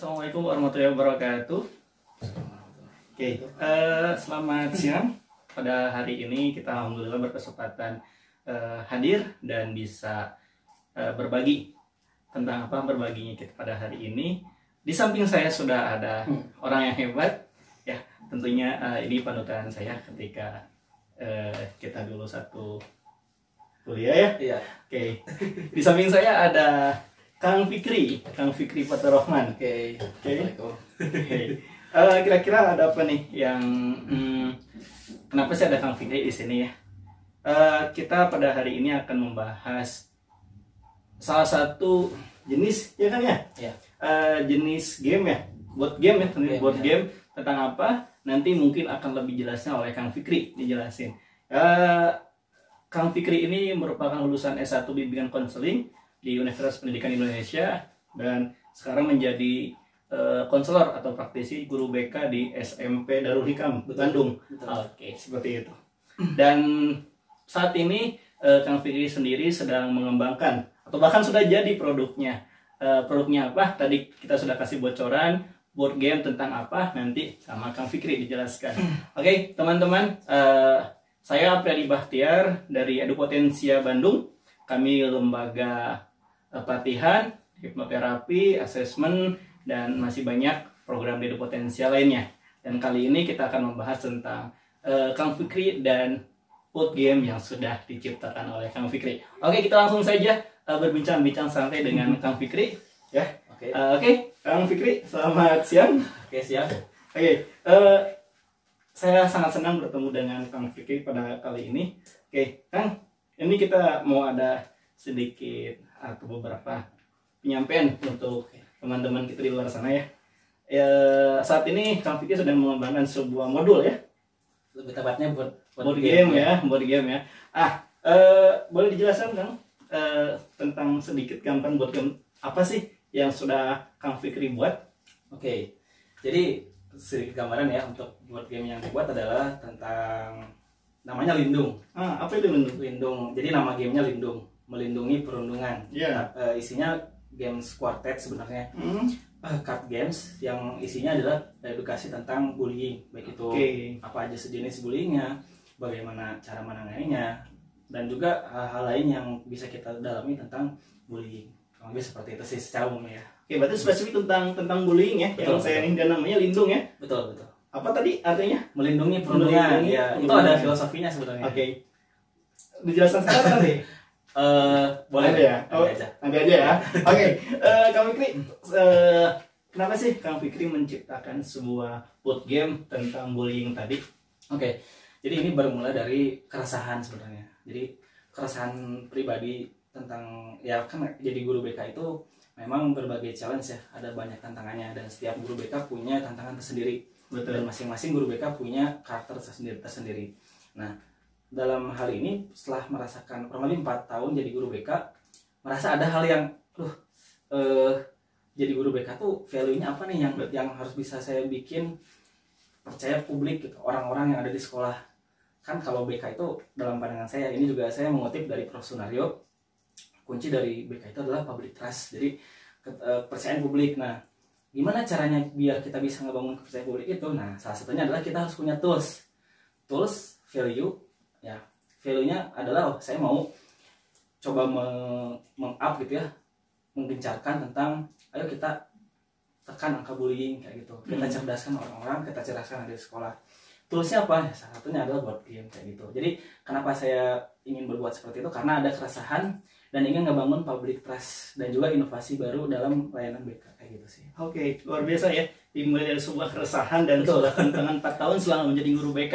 Assalamualaikum warahmatullahi wabarakatuh. Selamat siang. Pada hari ini kita alhamdulillah berkesempatan hadir dan bisa berbagi tentang apa berbaginya kita pada hari ini. Di samping saya sudah ada orang yang hebat, ya tentunya ini panutan saya ketika kita dulu satu kuliah ya. Iya. Di samping saya ada Kang Fikri Fathurrahman. Assalamualaikum. Kira-kira ada apa nih yang kenapa sih ada Kang Fikri di sini ya? Kita pada hari ini akan membahas salah satu jenis ya kan ya? Iya. Jenis game ya, board game ya, board ya. game tentang apa? Nanti mungkin akan lebih jelasnya oleh Kang Fikri dijelasin. Kang Fikri ini merupakan lulusan S1 Bimbingan Konseling di Universitas Pendidikan Indonesia dan sekarang menjadi konselor atau praktisi guru BK di SMP Darul Hikam Bandung. Oke, seperti itu. Dan saat ini Kang Fikri sendiri sedang mengembangkan atau bahkan sudah jadi produknya. Produknya apa? Tadi kita sudah kasih bocoran board game tentang apa nanti sama Kang Fikri dijelaskan. Oke, teman-teman, saya Apriyadi Bahtiar dari Edupotensia Bandung. Kami lembaga pelatihan, hipnoterapi, asesmen, dan masih banyak program di Edupotensia lainnya. Dan kali ini kita akan membahas tentang Kang Fikri dan board game yang sudah diciptakan oleh Kang Fikri. Oke, kita langsung saja berbincang-bincang santai dengan Kang Fikri. Ya. Oke, Kang Fikri, selamat siang. Oke, siap. Saya sangat senang bertemu dengan Kang Fikri pada kali ini. Oke, Kang, ini kita mau ada sedikit atau beberapa penyampaian untuk teman-teman kita di luar sana ya. Saat ini Kang Fikri sedang mengembangkan sebuah modul ya. Lebih tepatnya board game ya, board game ya. Boleh dijelaskan Kang tentang sedikit gambaran board game apa sih yang sudah Kang Fikri buat? Oke. Jadi sedikit gambaran ya untuk board game yang dibuat adalah tentang namanya Lindung. Apa itu Lindung? Lindung. Jadi nama gamenya Lindung, melindungi perundungan. Yeah. Isinya games quartet sebenarnya. Card games yang isinya adalah edukasi tentang bullying, baik itu apa aja sejenis bullyingnya, bagaimana cara menanganinya, dan juga hal-hal lain yang bisa kita dalami tentang bullying. Kurang lebih seperti itu sih secara umum ya. Oke, berarti spesifik tentang bullying ya. Betul, yang saya ini dan namanya Lindung ya. Betul. Apa tadi artinya? Melindungi perundungan. Ya, itu ada filosofinya sebenarnya. Oke. Dijelaskan sekarang nanti. Boleh ya. Nanti aja ya. Oke. Kang Fikri, kenapa sih Kang Fikri menciptakan sebuah board game tentang bullying tadi? Oke. Jadi ini bermula dari keresahan sebenarnya. Jadi keresahan pribadi tentang ya kan jadi guru BK itu memang berbagai challenge ya. Ada banyak tantangannya dan setiap guru BK punya tantangan tersendiri. Betul. Dan masing-masing guru BK punya karakter tersendiri. Nah, dalam hal ini setelah merasakan kurang lebih 4 tahun jadi guru BK, merasa ada hal yang jadi guru BK tuh value-nya apa nih yang harus bisa saya bikin percaya publik gitu, orang-orang yang ada di sekolah. Kan kalau BK itu dalam pandangan saya, ini juga saya mengutip dari Prof. Sunario, kunci dari BK itu adalah public trust, jadi kepercayaan publik. Nah, gimana caranya biar kita bisa ngebangun kepercayaan publik itu? Nah, salah satunya adalah kita harus punya tools value ya. Value-nya adalah saya mau coba meng-up gitu ya, menggencarkan tentang ayo kita tekan angka bullying kayak gitu. Kita cerdaskan orang-orang, kita cerdaskan ada di sekolah. Toolsnya apa? Salah satunya adalah board game kayak gitu. Jadi kenapa saya ingin berbuat seperti itu? Karena ada keresahan dan ingin ngebangun public trust dan juga inovasi baru dalam layanan BK kayak gitu sih. Oke, luar biasa ya. Dimulai dari sebuah keresahan dan sebuah tantangan 4 tahun selama menjadi guru BK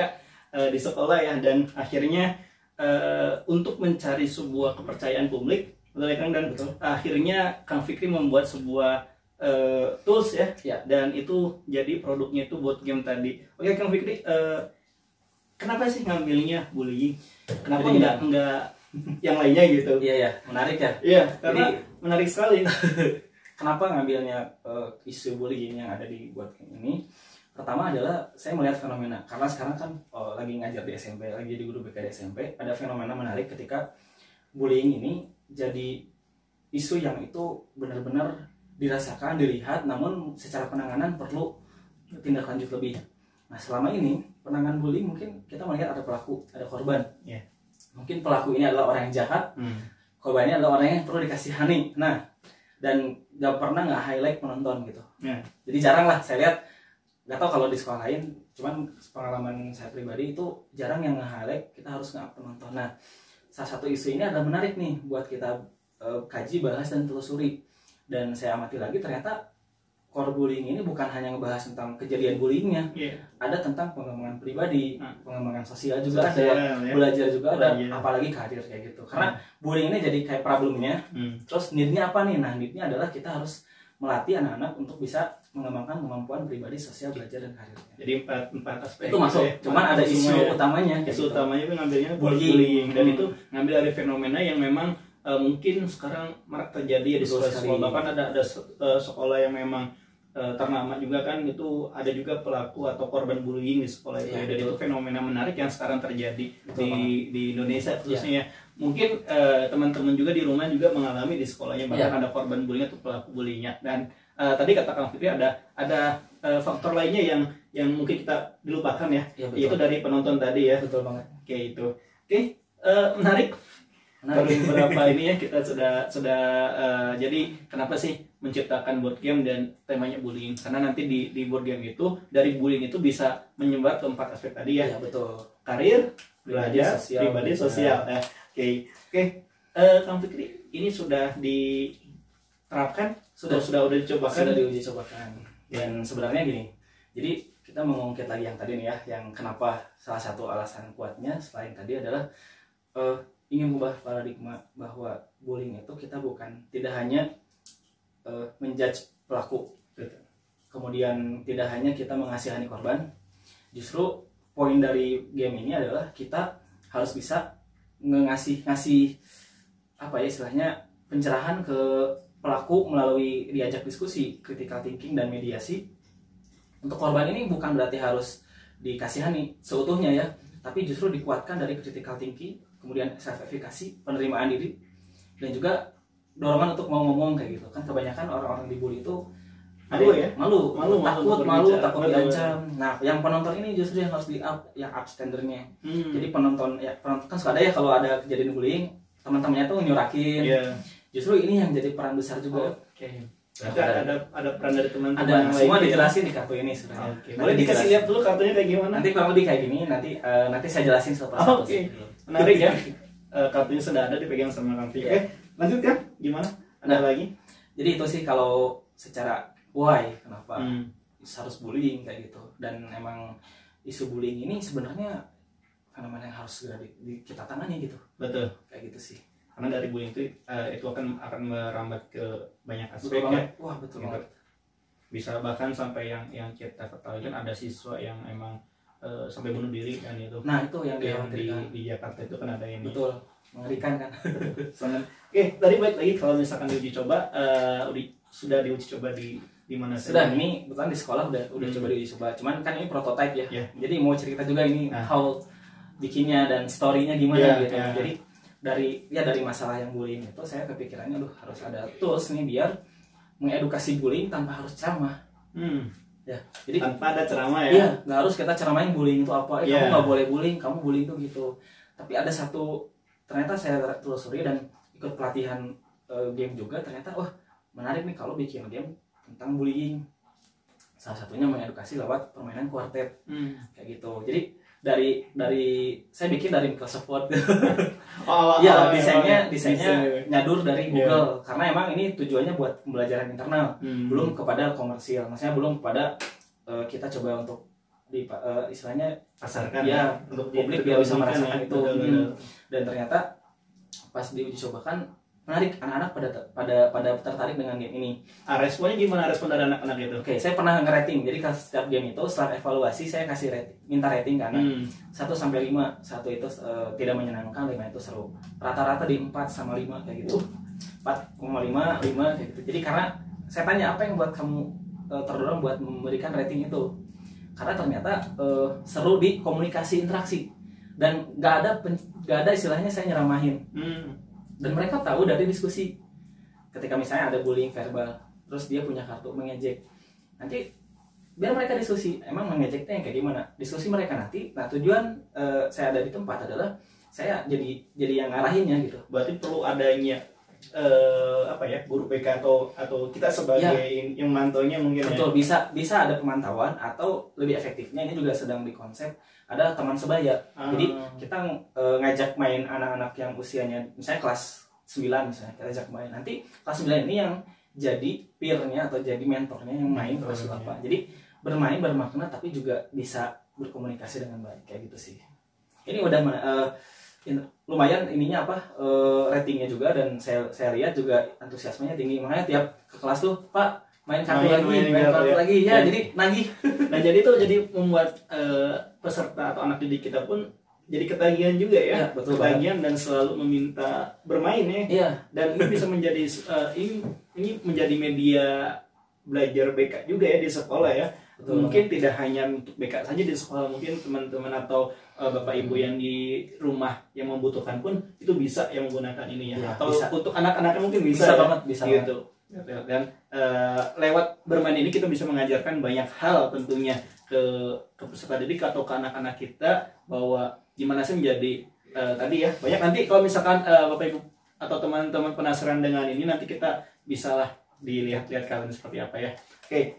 di sekolah ya, dan akhirnya untuk mencari sebuah kepercayaan publik, betul ya Kang, dan akhirnya Kang Fikri membuat sebuah tools ya, dan itu jadi produknya itu board game tadi. Oke Kang Fikri, kenapa sih ngambilnya bullying? Kenapa enggak yang lainnya gitu? Iya, menarik ya. Iya, karena menarik sekali. Kenapa ngambilnya isu bullying yang ada di board game ini? Pertama adalah saya melihat fenomena, karena sekarang kan lagi ngajar di SMP, lagi jadi guru BK di SMP, ada fenomena menarik ketika bullying ini jadi isu yang itu benar-benar dirasakan, dilihat, namun secara penanganan perlu tindak lanjut lebih. Nah, selama ini penanganan bullying mungkin kita melihat ada pelaku, ada korban. Yeah. Mungkin pelaku ini adalah orang yang jahat, korbannya adalah orang yang perlu dikasihani. Nah, dan gak pernah nggak highlight penonton gitu. Yeah. Jadi jarang lah saya lihat, nggak tahu kalau di sekolah lain, cuman pengalaman saya pribadi itu jarang yang nge-highlight, kita harus nge-up penonton. Nah, salah satu isu ini adalah menarik nih buat kita kaji, bahas, dan telusuri. Dan saya amati lagi, ternyata core bullying ini bukan hanya ngebahas tentang kejadian bullyingnya, ada tentang pengembangan pribadi, pengembangan sosial juga ada, belajar juga ada, apalagi karir kayak gitu. Karena bullying ini jadi kayak problemnya, terus need-nya apa nih? Nah, need-nya adalah kita harus melatih anak-anak untuk bisa mengembangkan kemampuan pribadi, sosial, belajar, dan karirnya. Jadi empat aspek itu masuk, cuman ada isu utamanya. Isu utamanya itu ngambilnya bullying, dan itu ngambil dari fenomena yang memang mungkin sekarang marak terjadi ya di sekolah. Bahkan ada sekolah yang memang ternama juga kan, itu ada juga pelaku atau korban bullying di sekolah itu. Dan itu fenomena menarik yang sekarang terjadi di Indonesia khususnya. Mungkin teman-teman juga di rumah juga mengalami di sekolahnya, bahkan ada korban bullying atau pelaku bullyingnya. Dan tadi kata Kang Fikri ada faktor lainnya yang mungkin kita dilupakan ya, yaitu dari penonton tadi ya. Betul banget. Oke, itu. Oke, menarik. Baru beberapa ini ya kita sudah jadi kenapa sih menciptakan board game dan temanya bullying? Karena nanti di board game itu, dari bullying itu bisa menyebar ke 4 aspek tadi ya. Iya, betul. Karir, belajar, pribadi, sosial. Oke. Kang Fikri, ini sudah diterapkan? Sudah dicobakan? Sudah diuji cobakan. Dan sebenarnya gini, jadi kita mengungkit lagi yang tadi nih ya, yang kenapa salah satu alasan kuatnya selain tadi adalah ingin mengubah paradigma bahwa bullying itu kita tidak hanya menjudge pelaku, kemudian tidak hanya kita mengasihani korban. Justru poin dari game ini adalah kita harus bisa ngasih apa ya istilahnya, pencerahan ke pelaku melalui diajak diskusi, critical thinking, dan mediasi. Untuk korban ini bukan berarti harus dikasihani seutuhnya ya, tapi justru dikuatkan dari critical thinking, kemudian self-efficacy, penerimaan diri, dan juga dorongan untuk mau ngomong kayak gitu. Kan kebanyakan orang-orang dibully itu malu, takut diancam. Nah, yang penonton ini justru yang harus di-up, yang up standarnya. Jadi penonton kan suka ada ya kalau ada kejadian bullying, teman-temannya tuh nyurakin. Justru ini yang jadi peran besar juga. Ada peran dari teman-teman. Ada, semua dijelasin di kartu ini sebenarnya. Boleh dikasih lihat dulu kartunya kayak gimana? Nanti kurang lebih kayak gini, nanti saya jelasin satu-satu. Menarik ya. Kartunya sudah ada, dipegang sama Kang Fikri. Oke, lanjut ya. Gimana? Ada lagi? Jadi itu sih kalau secara why kenapa harus bullying kayak gitu. Dan emang isu bullying ini sebenarnya fenomena yang harus segera kita tangani gitu. Betul. Kayak gitu sih. Karena dari bullying itu akan merambat ke banyak aspek. Betul banget. Wah, betul banget. Bisa bahkan sampai yang kita ketahui kan ada siswa yang emang sampai bunuh diri kan itu. Nah, itu yang di Jakarta itu kan ada ini. Betul, mengerikan kan. Sangat. Oke, tadi balik lagi kalau misalkan diuji coba, sudah diuji coba di mana sudah? Ini kebetulan di sekolah udah coba diuji coba. Cuman kan ini prototype ya. Jadi mau cerita juga ini how bikinnya dan story-nya gimana gitu. Jadi dari masalah yang bullying itu saya kepikirannya harus ada tools nih biar mengedukasi bullying tanpa harus ceramah. Ya, jadi tanpa ada ceramah ya. Iya, nggak harus kita ceramain bullying itu apa. Kamu nggak boleh bullying, kamu bullying itu gitu. Tapi ada satu, ternyata saya telusuri dan ikut pelatihan game juga, ternyata menarik nih kalau bikin game tentang bullying. Salah satunya mengedukasi lewat permainan kuartet. Kayak gitu. Jadi dari saya bikin dari Microsoft Word. Desainnya nyadur dari Google karena emang ini tujuannya buat pembelajaran internal, belum kepada komersial. Maksudnya belum kepada kita coba untuk istilahnya pasarkan untuk publik biar bisa merasakan itu. Dan ternyata pas diuji cobakan menarik, anak-anak pada tertarik dengan game ini. Responnya gimana, respon dari anak-anak itu? Oke, saya pernah ngerating. Jadi setiap game itu setelah evaluasi saya kasih minta rating karena 1 sampai 5. 1 itu tidak menyenangkan, 5 itu seru. Rata-rata di 4 sama 5 kayak gitu. 4,5, 5 kayak gitu. Jadi karena saya tanya apa yang buat kamu terdorong buat memberikan rating itu? Karena ternyata seru di komunikasi interaksi dan nggak ada istilahnya saya nyeramahin. Dan mereka tahu dari diskusi ketika misalnya ada bullying verbal, terus dia punya kartu mengejek. Nanti biar mereka diskusi, emang mengejeknya yang kayak gimana, diskusi mereka nanti. Nah tujuan saya ada di tempat adalah saya jadi yang ngarahinnya gitu. Berarti perlu adanya guru BK atau kita sebagai yang mantaunya mungkin. Betul, bisa ada pemantauan, atau lebih efektifnya ini juga sedang dikonsep ada teman sebaya. Jadi kita ngajak main anak-anak yang usianya misalnya kelas 9 misalnya, kita ajak main. Nanti kelas 9 ini yang jadi peer-nya atau jadi mentornya yang main kelas 8. Jadi bermain bermakna tapi juga bisa berkomunikasi dengan baik, kayak gitu sih. Ini udah lumayan ininya ratingnya juga, dan saya lihat juga antusiasmenya tinggi. Makanya tiap ke kelas tuh, Pak main kartu lagi ya, jadi nagih. Nah jadi itu jadi membuat peserta atau anak didik kita pun jadi ketagihan juga ya, betul, ketagihan dan selalu meminta bermain ya. Iya. Dan ini bisa menjadi ini menjadi media belajar BK juga ya di sekolah ya. Betul, mungkin tidak hanya untuk BK saja di sekolah, mungkin teman-teman atau bapak ibu yang di rumah yang membutuhkan pun itu bisa yang menggunakan ini ya. Atau bisa. Untuk anak-anak mungkin bisa banget, bisa gitu. Dan lewat bermain ini kita bisa mengajarkan banyak hal tentunya ke peserta didik atau ke anak-anak kita, bahwa gimana sih menjadi tadi ya, banyak nanti kalau misalkan bapak ibu atau teman-teman penasaran dengan ini, nanti kita bisalah dilihat-lihat kalian seperti apa ya. Oke,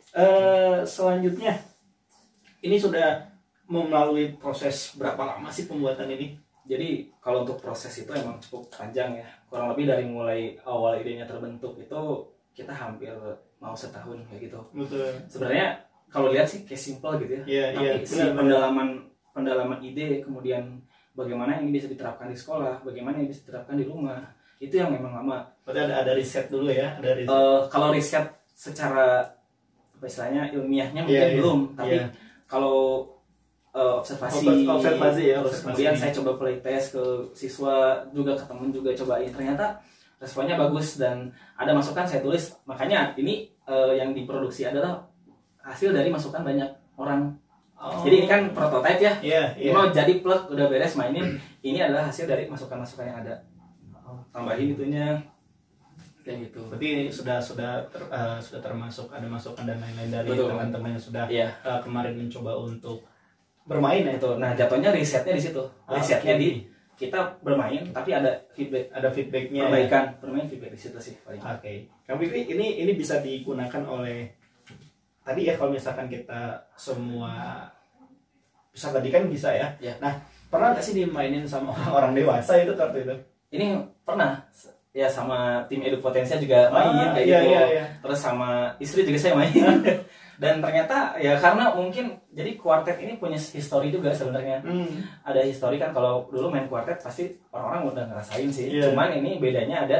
selanjutnya ini sudah melalui proses berapa lama sih pembuatan ini? Jadi kalau untuk proses itu emang cukup panjang ya, kurang lebih dari mulai awal idenya terbentuk itu kita hampir mau setahun kayak gitu. Betul. Sebenarnya kalau lihat sih kayak simple gitu ya, tapi si pendalaman ide, kemudian bagaimana ini bisa diterapkan di sekolah, bagaimana ini bisa diterapkan di rumah, itu yang memang lama. Berarti ada riset dulu ya, ada riset. Kalau riset secara istilahnya ilmiahnya mungkin belum, tapi kalau observasi ya, terus kemudian saya coba playtest ke siswa juga, ke temen juga cobain, ternyata responnya bagus dan ada masukan saya tulis. Makanya ini yang diproduksi adalah hasil dari masukan banyak orang. Jadi ini kan prototype ya, mau jadi plug udah beres mainin, ini adalah hasil dari masukan-masukan yang ada, tambahin itunya kayak gitu. Berarti sudah termasuk ada masukan dan lain-lain dari teman-teman yang sudah kemarin mencoba untuk bermain ya itu. Nah jatuhnya risetnya di situ, risetnya di kita bermain tapi ada feedbacknya, perbaikan bermain, feedback di situ sih. Oke. Kang Fikri, ini bisa digunakan oleh tadi ya, kalau misalkan kita semua bisa tadi kan bisa ya. Nah pernah nggak sih dimainin sama orang dewasa itu kartu itu? Ini pernah ya, sama tim Edu Potensia juga main kayak gitu. Terus sama istri juga saya main. Dan ternyata ya karena mungkin jadi kuartet ini punya histori juga sebenarnya. Ada histori kan, kalau dulu main kuartet pasti orang-orang udah ngerasain sih. Cuman ini bedanya ada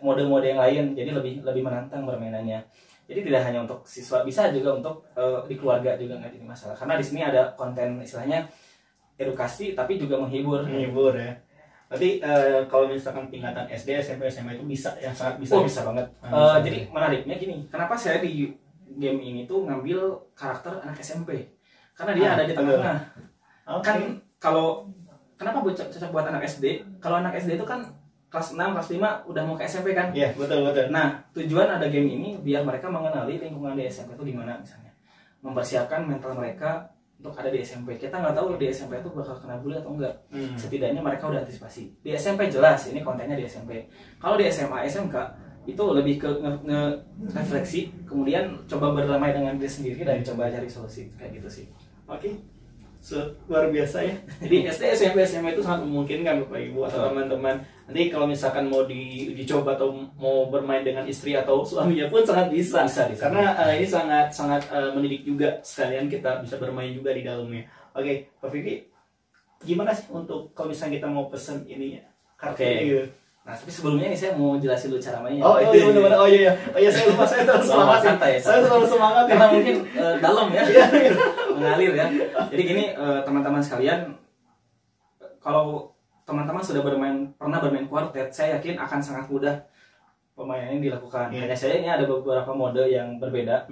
mode-mode yang lain, jadi lebih menantang permainannya. Jadi tidak hanya untuk siswa, bisa juga untuk di keluarga juga nggak jadi masalah. Karena di sini ada konten istilahnya edukasi tapi juga menghibur ya. Berarti kalau misalkan tingkatan SD, SMP, SMA itu bisa ya, sangat bisa. Bisa banget. Jadi menariknya gini, kenapa saya di game ini tuh ngambil karakter anak SMP? Karena dia ada di tengah-tengah. Kan kalau kenapa cocok buat anak SD? Kalau anak SD itu kan kelas 6, kelas 5 udah mau ke SMP kan? Iya, betul. Nah, tujuan ada game ini biar mereka mengenali lingkungan di SMP itu di mana misalnya. Mempersiapkan mental mereka untuk ada di SMP. Kita nggak tahu di SMP itu bakal kena bully atau enggak. Setidaknya mereka udah antisipasi. Di SMP jelas ini kontennya di SMP. Kalau di SMA, SMK itu lebih ke refleksi, kemudian coba berdamai dengan diri sendiri dan coba cari solusi kayak gitu sih. Oke. Luar biasa ya. Jadi SD, SMP, SMA itu sangat memungkinkan Bapak Ibu atau teman-teman. Nanti kalau misalkan mau dicoba atau mau bermain dengan istri atau suaminya pun sangat bisa. Karena ini sangat mendidik juga, sekalian kita bisa bermain juga di dalamnya. Oke, Pak Fikri, gimana sih untuk kalau misalnya kita mau pesen ini kartu gitu? Nah, tapi sebelumnya nih saya mau jelasin dulu cara mainnya. Itu benar-benar. Oh iya, saya lupa, saya terlalu semangat. Saya terlalu semangat karena mungkin dalam ya. Mengalir ya. Jadi gini teman-teman sekalian, kalau teman-teman sudah pernah bermain kuartet, saya yakin akan sangat mudah permainan ini dilakukan. Hanya saja ini ada beberapa mode yang berbeda.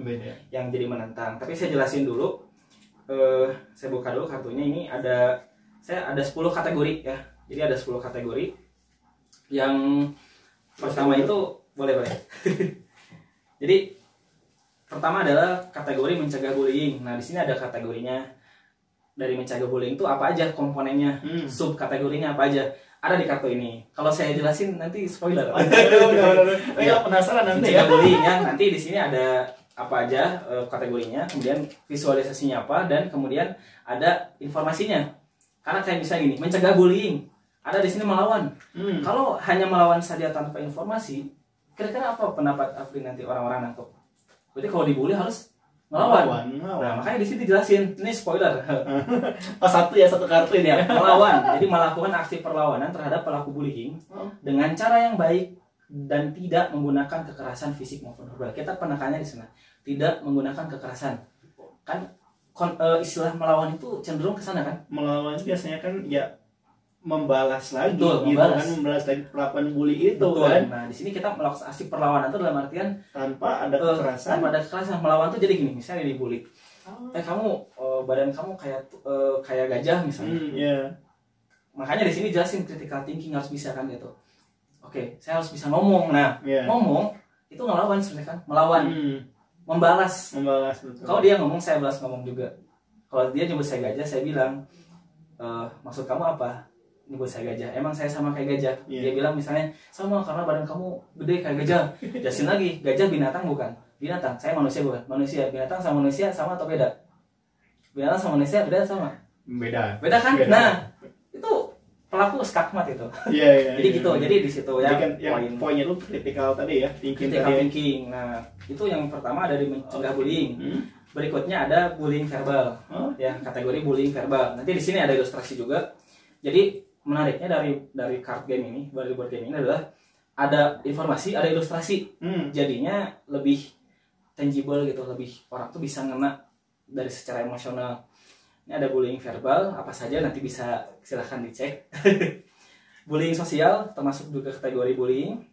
Yang jadi menantang. Tapi saya jelasin dulu. Saya buka dulu kartunya. Ini saya ada 10 kategori ya. Jadi ada 10 kategori. Yang pertama itu boleh. Jadi pertama adalah kategori mencegah bullying. Nah, di sini ada kategorinya. Dari mencegah bullying itu apa aja komponennya, sub kategorinya apa aja. Ada di kartu ini. Kalau saya jelasin nanti spoiler. Ya, penasaran nanti mencegah ya. bullying ya. Nanti di sini ada apa aja kategorinya, kemudian visualisasinya apa, dan kemudian ada informasinya. Karena kayak misalnya gini, mencegah bullying. Ada di sini melawan. Kalau hanya melawan saja tanpa informasi, kira-kira apa pendapat Afri nanti orang-orang nangkep? Berarti kalau dibully harus melawan. Nah, makanya di sini dijelasin. Ini spoiler. Pas satu kartu ini ya. Melawan. Jadi melakukan aksi perlawanan terhadap pelaku bullying dengan cara yang baik dan tidak menggunakan kekerasan fisik maupun verbal. Kita penekannya di sana. Tidak menggunakan kekerasan. Kan istilah melawan itu cenderung ke sana kan? Melawan biasanya kan ya membalas lagi. Betul, gitu kan, membalas lagi perlakuan bully itu. Betul. Kan. Nah, di sini kita melakukan aksi perlawanan itu dalam artian Tanpa ada kekerasan. tanpa ada kekerasan. Melawan tuh jadi gini, misalnya dibully. Kamu badan kamu kayak gajah misalnya. Iya. Makanya di sini jelasin critical thinking harus bisa kan gitu. Oke, saya harus bisa ngomong. Nah, Iya. ngomong itu ngelawan sebenarnya kan? Melawan, membalas. Membalas betul. Kalau dia ngomong, saya balas ngomong juga. Kalau dia nyebut saya gajah, saya bilang, maksud kamu apa? Nyebut saya gajah. Emang saya sama kayak gajah? Iya. Dia bilang misalnya, sama karena badan kamu gede kayak gajah. Jelasin lagi, gajah binatang bukan? Binatang, saya manusia bukan? Manusia. Binatang sama manusia sama atau beda? Binatang sama manusia beda sama? Beda. Beda kan? Beda. Nah, itu pelaku skakmat itu. Iya. Jadi gitu, jadi di situ ya Jadi kan yang poinnya itu critical tadi ya, thinking critical tadi. thinking. Nah, itu yang pertama dari mencegah bullying. Berikutnya ada bullying verbal. Ya, kategori bullying verbal. Nanti di sini ada ilustrasi juga. Jadi menariknya dari card game ini, dari board game ini adalah ada informasi, ada ilustrasi. Jadinya lebih tangible gitu, lebih orang tuh bisa ngena dari secara emosional. Ini ada bullying verbal, apa saja nanti bisa silahkan dicek. Bullying sosial termasuk juga kategori bullying.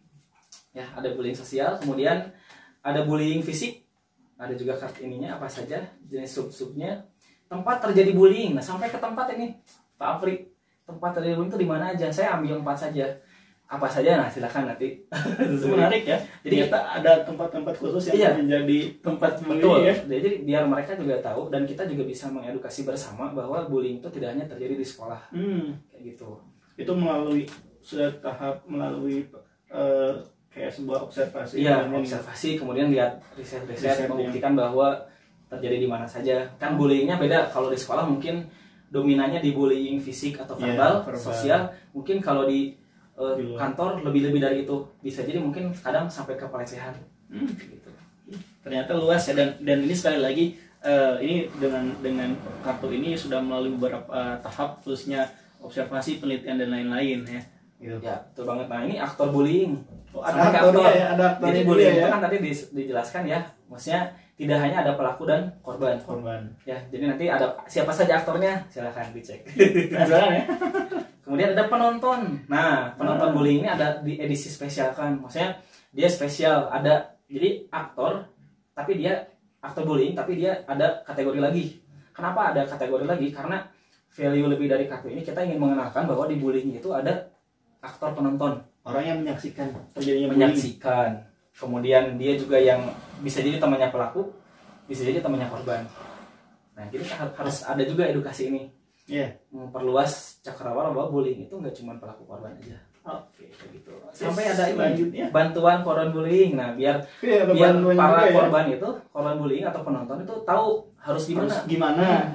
Ya, ada bullying sosial, kemudian ada bullying fisik. Ada juga kartu ininya apa saja jenis sub-subnya. Tempat terjadi bullying. Nah, sampai ke tempat ini Pak Afri. Tempat terjadi bullying itu di mana aja? Saya ambil 4 saja. Apa saja? Nah, silakan nanti. Itu menarik ya. Jadi kita ada tempat-tempat khusus yang menjadi tempat bullying. Betul. Ya. Jadi biar mereka juga tahu dan kita juga bisa mengedukasi bersama bahwa bullying itu tidak hanya terjadi di sekolah. Kayak gitu. Itu sudah tahap melalui kayak sebuah observasi. Iya, observasi, kemudian lihat riset-riset membuktikan bahwa terjadi di mana saja. Kan bullyingnya beda. Kalau di sekolah mungkin dominannya di bullying fisik atau verbal, sosial. Mungkin kalau di kantor lebih dari itu. Bisa jadi mungkin kadang sampai ke pelecehan. Gitu. Ternyata luas ya, dan ini sekali lagi ini dengan kartu ini sudah melalui beberapa tahap, khususnya observasi, penelitian dan lain-lain ya. Gitu. Ya, betul banget. Nah, ini aktor bullying. Ada aktornya ya, ada aktornya. Jadi bullying itu kan tadi dijelaskan ya. Maksudnya tidak hanya ada pelaku dan korban. Ya, jadi nanti ada siapa saja aktornya, silahkan dicek. Penasaran ya? Kemudian ada penonton. Nah, penonton bullying ini ada di edisi spesial kan. Maksudnya dia spesial, ada jadi aktor tapi dia aktor bullying tapi dia ada kategori lagi. Kenapa ada kategori lagi? Karena value lebih dari kartu ini kita ingin mengenalkan bahwa di bullying itu ada aktor penonton, orang yang menyaksikan terjadinya menyaksikan. Kemudian dia juga yang bisa jadi temannya pelaku, bisa jadi temannya korban. Nah, jadi harus ada juga edukasi ini. Iya. Memperluas cakrawala bahwa bullying itu nggak cuma pelaku korban aja. Oke, Gitu. Sampai ada selanjutnya bantuan korban bullying. Nah, biar para korban itu, korban bullying atau penonton itu tahu harus gimana.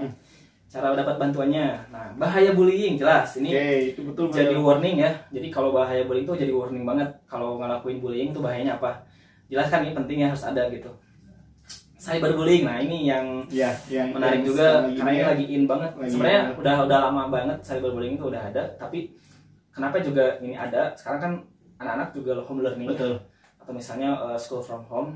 Cara dapat bantuannya. Nah, bahaya bullying jelas. Ini itu betul jadi warning ya. Jadi kalau bahaya bullying itu jadi warning banget. Kalau ngelakuin bullying itu bahayanya apa? Jelas kan, ini penting ya, harus ada gitu. Cyberbullying. Nah, ini yang menarik juga karena ini lagi in banget. Sebenarnya udah lama banget cyberbullying itu udah ada, tapi kenapa juga ini ada? Sekarang kan anak-anak juga home learning. Betul. Atau misalnya school from home,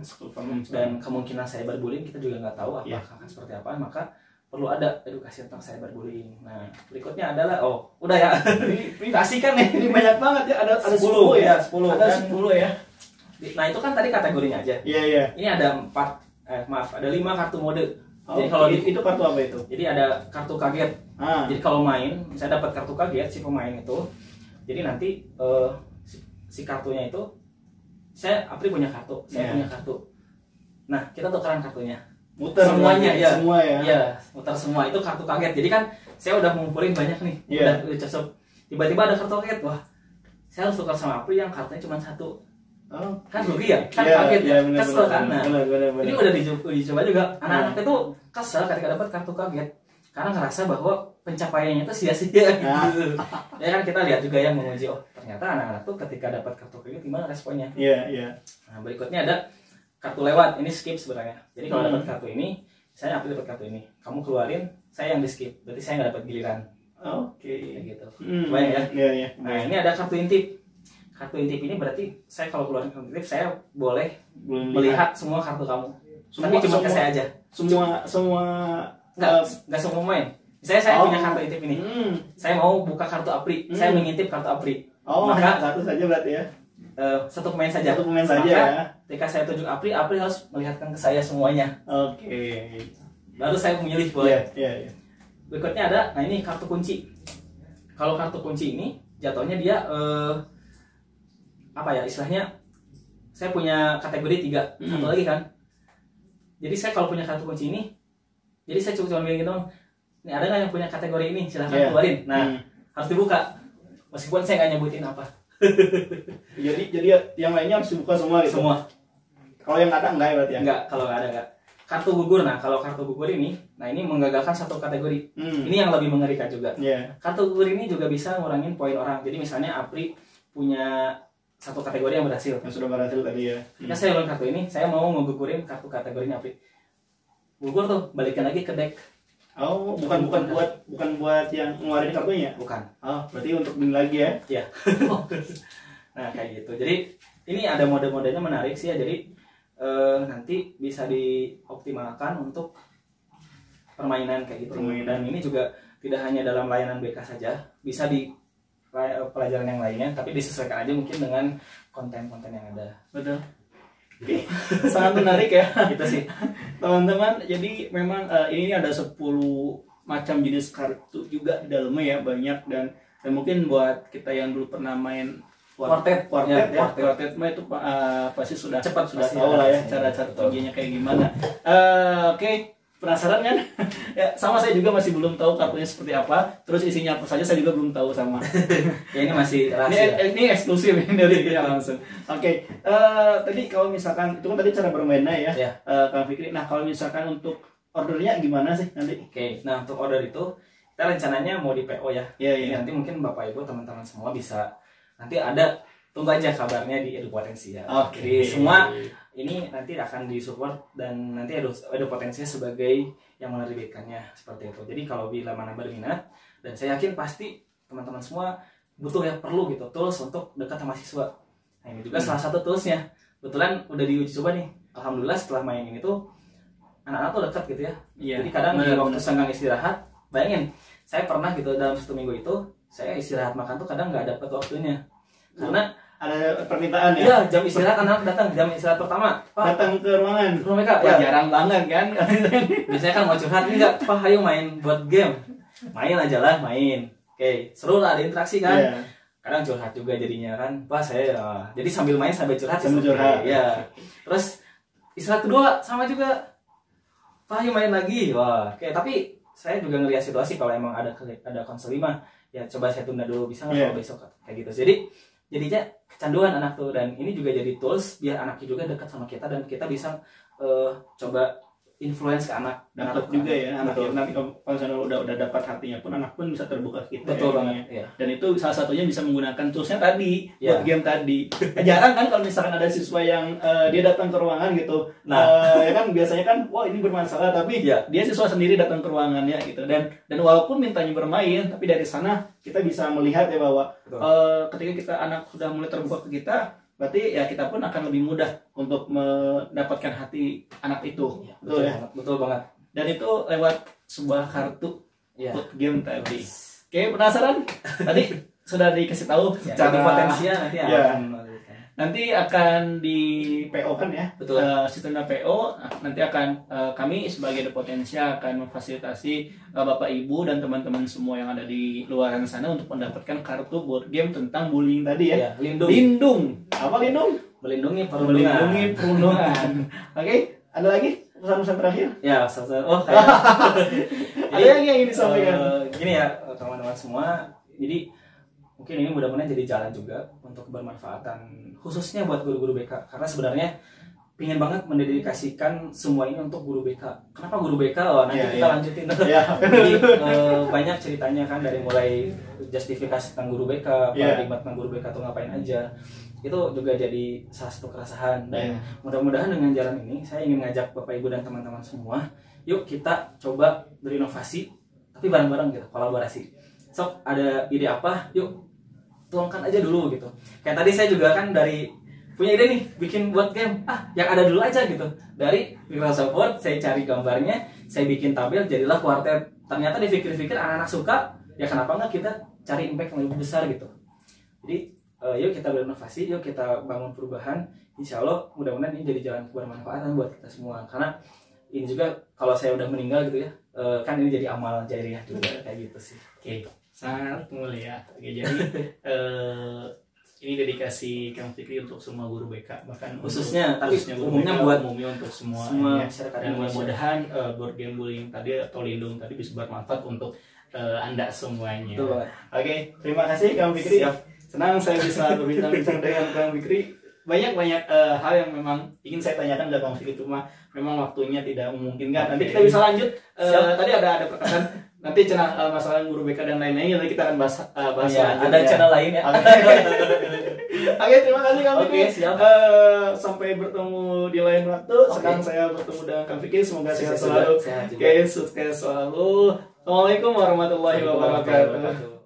dan kemungkinan cyberbullying kita juga nggak tahu apakah akan seperti apa. Maka perlu ada edukasi tentang cyberbullying. Nah, berikutnya adalah udah ya. Kasihkan nih. Ini banyak banget ya, ada 10 ya. 10. Ada 10 ya. Nah, itu kan tadi kategorinya aja. Iya. Ini ada 5 kartu mode. Jadi kalau itu kartu apa itu? Jadi ada kartu kaget. Jadi kalau main, saya dapat kartu kaget si pemain itu. Jadi nanti si kartunya itu Apri punya kartu, saya punya kartu. Nah, kita tukeran kartunya. Muter Semuanya, ya. Semua ya. Iya, muter semua. Itu kartu kaget. Jadi kan saya udah ngumpulin banyak nih. Iya. Udah cocok. Tiba-tiba ada kartu kaget. Wah, saya harus tukar sama April yang kartunya cuma 1. Oh. Kan rugi ya? Kan Iya, kaget iya, ya? bener, Kesel kan? bener, Nah, bener. ini udah dicoba juga. Anak-anak itu kesel ketika dapat kartu kaget. Karena ngerasa bahwa pencapaiannya itu sia-sia gitu. Ya kan kita lihat juga yang menguji, oh ternyata anak-anak tuh ketika dapat kartu kaget gimana responnya. Iya. Nah, berikutnya ada kartu lewat. Ini skip sebenarnya. Jadi kalau dapat kartu ini, saya April dapat kartu ini. Kamu keluarin, saya yang di skip. Berarti saya nggak dapat giliran. Oke. Kayak gitu. Hmm. Kebayang ya? Iya. Nah, ini ada kartu intip. Kartu intip ini berarti saya kalau keluarin kartu intip, saya boleh Belum melihat semua kartu kamu. Semua- Tapi cuma ke semua- saya aja. semua Nggak semua main. Misalnya saya punya kartu intip ini. Saya mau buka kartu Apri. Saya mengintip kartu Apri. maka Maka satu saja berarti ya. satu pemain saja. Satu pemain saja Maka, ya. ketika saya tunjuk Apri, Apri harus melihatkan ke saya semuanya. Oke. Baru saya memilih boleh. Iya. Berikutnya ada, nah ini kartu kunci. Kalau kartu kunci ini jatuhnya dia apa ya istilahnya? Saya punya kategori 3. Satu lagi kan. Jadi saya kalau punya kartu kunci ini, jadi saya cuma bilang gitu, ini ada nggak yang punya kategori ini? Silahkan keluarin. Nah, harus dibuka. Meskipun saya nggak nyebutin apa. Jadi yang lainnya harus dibuka semua gitu. Semua. Kalau yang ada enggak ya berarti ya? Enggak, kalau nggak ada enggak. Kartu gugur, nah kalau kartu gugur ini, nah ini menggagalkan satu kategori. Ini yang lebih mengerikan juga. Iya. Kartu gugur ini juga bisa ngurangin poin orang. Jadi misalnya Apri punya satu kategori yang berhasil. Yang sudah berhasil tadi ya. Ketika saya ulang kartu ini, saya mau ngegugurin kartu kategorinya Apri. Gugur tuh, balikan lagi ke deck. Oh, bukan buat yang ngeluarin kartunya. Bukan. Oh, berarti untuk beli lagi ya. Iya. Nah, kayak gitu. Jadi ini ada mode-modenya menarik sih ya. Jadi nanti bisa dioptimalkan untuk permainan kayak gitu. Dan ini juga tidak hanya dalam layanan BK saja, bisa di pelajaran yang lainnya, tapi disesuaikan aja mungkin dengan konten-konten yang ada. Betul. Oke, sangat menarik ya. Gitu sih. Teman-teman, jadi memang ini ada 10 macam jenis kartu juga di dalamnya ya, banyak dan mungkin buat kita yang dulu pernah main Quartet mah itu pasti sudah cepat tahu lah ya cara kerjanya kayak gimana. Oke, penasaran kan? Ya, sama saya juga masih belum tahu kartunya seperti apa. Terus isinya apa saja saya juga belum tahu sama. Ya ini masih rahasia. Ini eksklusif dari kita langsung. Oke, tadi kalau misalkan itu kan tadi cara bermainnya ya, Kang Fikri. Nah kalau misalkan untuk ordernya gimana sih nanti? Oke, nah untuk order itu kita rencananya mau di PO ya. Iya. Nanti mungkin Bapak Ibu teman-teman semua bisa nanti ada, tunggu aja kabarnya di Edu Potensi ya. Oke. Jadi semua ini nanti akan disupport dan nanti Edu Potensi sebagai yang menerbitkannya seperti itu. Jadi kalau bila mana berminat, dan saya yakin pasti teman-teman semua butuh ya, perlu gitu tools untuk dekat sama siswa. Nah ini juga salah satu toolsnya. Kebetulan udah diuji coba nih. Alhamdulillah setelah main ini tuh anak-anak tuh dekat gitu ya. Iya. Jadi kadang di waktu senggang istirahat, bayangin saya pernah gitu dalam 1 minggu itu saya istirahat makan tuh kadang nggak dapat waktunya. Karena ada permintaan ya? iya, jam istirahat anak datang, jam istirahat pertama, Pak, datang ke ruangan. rumah mereka, Wah, ya jarang banget kan? biasanya kan mau curhat, enggak, Pak, ayo main buat game, main aja lah, main, oke, seru lah, ada interaksi kan, Iya. kadang curhat juga jadinya kan, Pak saya, jadi sambil main sambil curhat, Sambil curhat. ya, terus istirahat kedua sama juga, Pak ayo main lagi, wah, oke, tapi saya juga ngeliat situasi kalau emang ada konsel 5, ya coba saya tunda dulu, bisa nggak kalau besok kayak gitu, jadinya kecanduan anak tuh, dan ini juga jadi tools biar anaknya juga dekat sama kita dan kita bisa coba influence ke anak. Dapat juga ya anak. Nanti kalau misalnya udah dapat hatinya pun anak pun bisa terbuka kita. Betul ya, banget. Ya. Dan itu salah satunya bisa menggunakan toolsnya tadi Ya. buat game tadi. Jarang kan kalau misalkan ada siswa yang dia datang ke ruangan gitu. Ya kan biasanya kan wah ini bermasalah, tapi dia siswa sendiri datang ke ruangannya gitu. Dan walaupun mintanya bermain, tapi dari sana kita bisa melihat ya bahwa ketika kita anak sudah mulai terbuka ke kita, berarti ya kita pun akan lebih mudah untuk mendapatkan hati anak itu. Ya, betul ya? Betul banget. Dan itu lewat sebuah kartu buat game tadi. Yes. Oke, penasaran? Tadi sudah dikasih tahu Cara potensinya nanti akan di PO kan ya? Betul. Sistemnya PO, nanti akan kami sebagai The Potensia akan memfasilitasi Bapak Ibu dan teman-teman semua yang ada di luar sana untuk mendapatkan kartu board game tentang bullying tadi ya. Lindung. Lindung. Apa lindung? Melindungi perundungan. Melindungi perundungan. Oke, Ada lagi pesan-pesan terakhir? Ya, kayak Ada yang ingin disampaikan? Gini ya teman-teman semua, jadi mungkin ini mudah-mudahan jadi jalan juga untuk bermanfaatan khususnya buat guru-guru BK, karena sebenarnya pingin banget mendedikasikan semua ini untuk guru BK. Kenapa guru BK? Oh, nanti kita lanjutin. Jadi banyak ceritanya kan, dari mulai justifikasi tentang guru BK, paradigma tentang guru BK tuh ngapain aja. Itu juga jadi salah satu keresahan, dan mudah-mudahan dengan jalan ini saya ingin ngajak Bapak Ibu dan teman-teman semua, yuk kita coba berinovasi tapi bareng-bareng gitu, kolaborasi. Sok ada ide apa, yuk tuangkan aja dulu gitu. Kayak tadi saya juga kan dari punya ide nih bikin buat game, yang ada dulu aja gitu. Dari Microsoft Word saya cari gambarnya, saya bikin tabel, jadilah kuartet. Ternyata dipikir-pikir anak-anak suka, ya kenapa nggak kita cari impact yang lebih besar gitu. Jadi yuk kita berinovasi, yuk kita bangun perubahan. Insya Allah mudah-mudahan ini jadi jalan bermanfaatan buat kita semua. Karena ini juga kalau saya udah meninggal gitu ya, kan ini jadi amal jariah juga kayak gitu sih. Oke, sangat mulia. Oke, jadi ini dedikasi Kang Fikri untuk semua guru BK, bahkan khususnya umumnya BK, buat untuk semua masyarakat. Dan mudah-mudahan board game bullying tadi atau lindung tadi bisa bermanfaat untuk Anda semuanya. Oke, terima kasih Kang Fikri. Senang saya bisa berbincang-bincang dengan Kang Fikri. Banyak hal yang memang ingin saya tanyakan ke Kang Fikri, cuma memang waktunya tidak memungkinkan. Nanti kita bisa lanjut. Tadi ada perkataan nanti channel masalah guru BK dan lain-lain, nanti kita akan bahas ada channel lain ya. Oke, terima kasih Kang Fikri. Siap. Sampai bertemu di lain waktu. Sekarang saya bertemu dengan Kang Fikri, semoga sehat selalu. Oke, sukses selalu. Assalamualaikum warahmatullahi wabarakatuh.